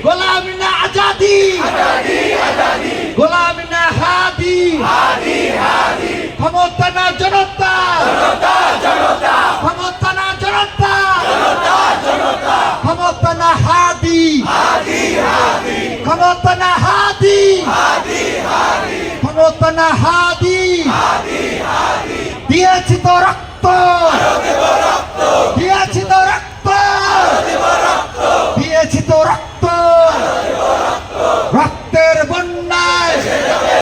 গোলামি না আজাদি, গোলামি না হাদি, ক্ষমতা না জনতা, ক্ষমতা না জনতা, ক্ষমতা না হাদি, ক্ষমতা না হাদি, ক্ষমতা না হাদি। দিয়েছি তো রক্ত, দিয়েছি তো রক্ত, দিয়েছি